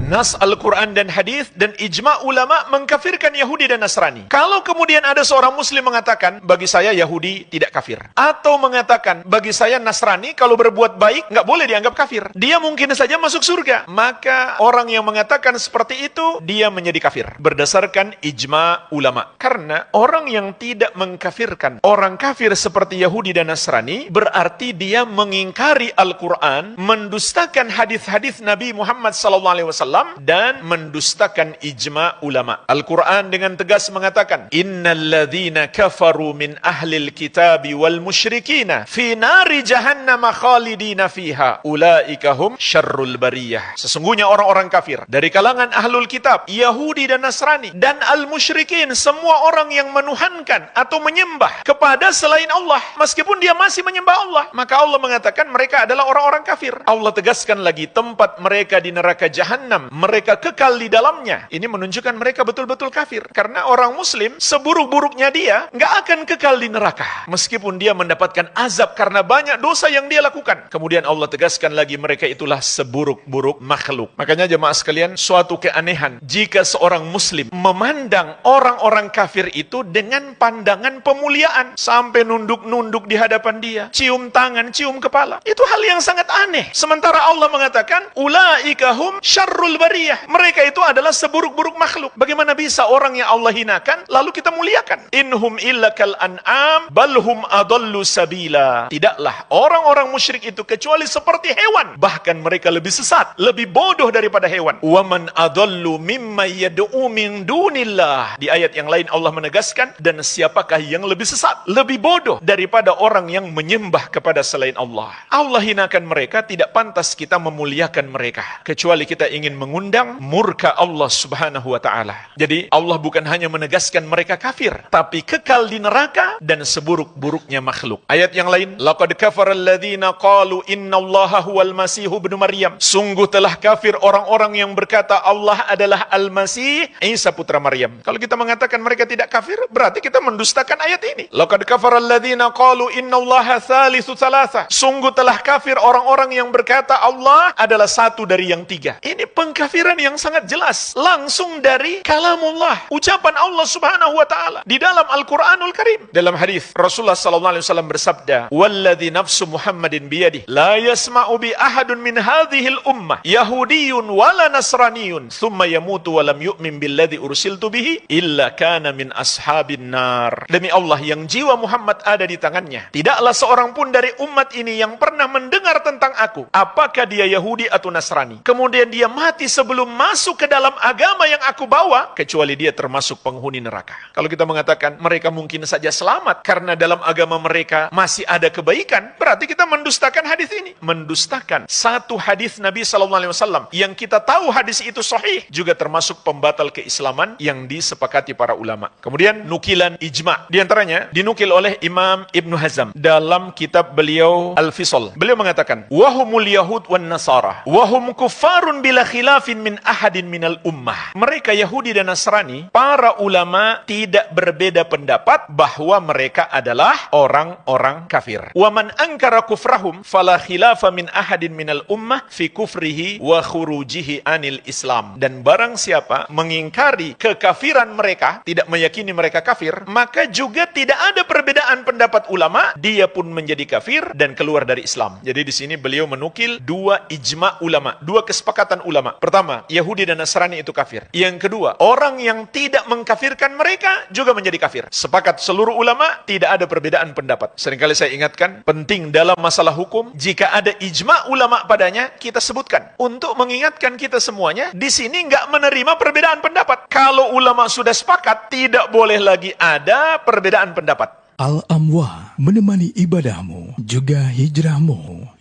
nas Al-Quran dan hadis dan ijma' ulama mengkafirkan Yahudi dan Nasrani. Kalau kemudian ada seorang muslim mengatakan, bagi saya Yahudi tidak kafir, atau mengatakan, bagi saya Nasrani kalau berbuat baik nggak boleh dianggap kafir, dia mungkin saja masuk surga, maka orang yang mengatakan seperti itu, dia menjadi kafir berdasarkan ijma' ulama. Karena orang yang tidak mengkafirkan orang kafir seperti Yahudi dan Nasrani, berarti dia mengingkari Al-Quran, mendustakan hadis-hadis Nabi Muhammad SAW, dan mendustakan ijma' ulama. Al-Quran dengan tegas mengatakan, innalladzina kafaru min ahlil kitabi wal musyrikina fi nari jahannam khalidina fiha ulaika hum syarrul bariyah. Sesungguhnya orang-orang kafir dari kalangan ahlul kitab, Yahudi dan Nasrani, dan al-musyrikin, semua orang yang menuhankan atau menyembah kepada selain Allah, meskipun dia masih menyembah Allah, maka Allah mengatakan mereka adalah orang-orang kafir. Allah tegaskan lagi, tempat mereka di neraka jahanam, mereka kekal di dalamnya. Ini menunjukkan mereka betul-betul kafir. Karena orang muslim, seburuk-buruknya dia, nggak akan kekal di neraka, meskipun dia mendapatkan azab karena banyak dosa yang dia lakukan. Kemudian Allah tegaskan lagi, mereka itulah seburuk-buruk makhluk. Makanya jemaah sekalian, suatu keanehan jika seorang muslim memandang orang-orang kafir itu dengan pandangan pemuliaan, sampai nunduk-nunduk di hadapan dia, cium tangan, cium kepala. Itu hal yang sangat aneh. Sementara Allah mengatakan, ulaika hum syarrul bariyah. Mereka itu adalah seburuk-buruk makhluk. Bagaimana bisa orang yang Allah hinakan lalu kita muliakan? Inhum illa kal an'am balhum adallu sabila. Tidaklah orang-orang musyrik itu kecuali seperti hewan, bahkan mereka lebih sesat, lebih bodoh daripada hewan. Wa man adallu mimma yad'u min dunillah. Di ayat yang lain Allah menegaskan, dan siapakah yang lebih sesat, lebih bodoh daripada orang yang menyembah kepada selain Allah. Allah hinakan mereka, tidak pantas kita memuliakan mereka, kecuali kita ingin mengundang murka Allah subhanahu wa ta'ala. Jadi Allah bukan hanya menegaskan mereka kafir, tapi kekal di neraka dan seburuk-buruknya makhluk. Ayat yang lain, laqad kafara alladhina qalu innallaha huwal masih ibnu Maryam. Sungguh telah kafir orang-orang yang berkata Allah adalah Al-Masih, Isa putra Maryam. Kalau kita mengatakan mereka tidak kafir, berarti kita mendustakan ayat ini. Laqad kafara alladhina qalu innallaha thalithu thalatha. Sungguh telah kafir orang-orang yang berkata Allah adalah satu dari yang tiga. Ini pengkafiran yang sangat jelas, langsung dari kalamullah, ucapan Allah subhanahu wa ta'ala di dalam Al-Quranul Karim. Dalam hadis Rasulullah SAW bersabda, walladhi nafsu Muhammadin biyadih la yasma'u bi ahadun min hadhil ummah yahudiyun wala nasraniyun thumma yamutu walam yu'min billadhi ursiltu bihi illa kana min ashabin nar. Demi Allah yang jiwa Muhammad ada di tangannya, tidaklah seorang pun dari umat ini yang pernah mendengar tentang aku, apakah dia Yahudi atau Nasrani, kemudian dia mati sebelum masuk ke dalam agama yang aku bawa, kecuali dia termasuk penghuni neraka. Kalau kita mengatakan mereka mungkin saja selamat karena dalam agama mereka masih ada kebaikan, berarti kita mendustakan hadis ini. Mendustakan satu hadis Nabi SAW yang kita tahu hadis itu sahih, juga termasuk pembatal keislaman yang disepakati para ulama. Kemudian nukilan ijma', di antaranya dinukil oleh Imam Ibnu Hazm dalam kitab beliau Al-Fisal. Beliau mengatakan, wahumul yahud wan nasara wahum kuffarun bila khilafin min ahadin minal ummah. Mereka Yahudi dan Nasrani, para ulama tidak berbeda pendapat bahwa mereka adalah orang-orang kafir. Wa man ankara kufrahum fala khilafa min ahadin minal ummah fi kufrihi wa khurujihi anil Islam. Dan barang siapa mengingkari kekafiran mereka, tidak meyakini mereka kafir, maka juga tidak ada perbedaan pendapat ulama, dia pun menjadi kafir dan keluar dari Islam. Jadi di sini beliau menukil dua ijma' ulama, dua kesepakatan ulama. Pertama, Yahudi dan Nasrani itu kafir. Yang kedua, orang yang tidak mengkafirkan mereka juga menjadi kafir. Sepakat seluruh ulama, tidak ada perbedaan pendapat. Seringkali saya ingatkan, penting dalam masalah hukum, jika ada ijma' ulama padanya, kita sebutkan. Untuk mengingatkan kita semuanya, di sini nggak menerima perbedaan pendapat. Kalau ulama sudah sepakat, tidak boleh lagi ada perbedaan pendapat. Al-Amwa, menemani ibadahmu juga hijrahmu.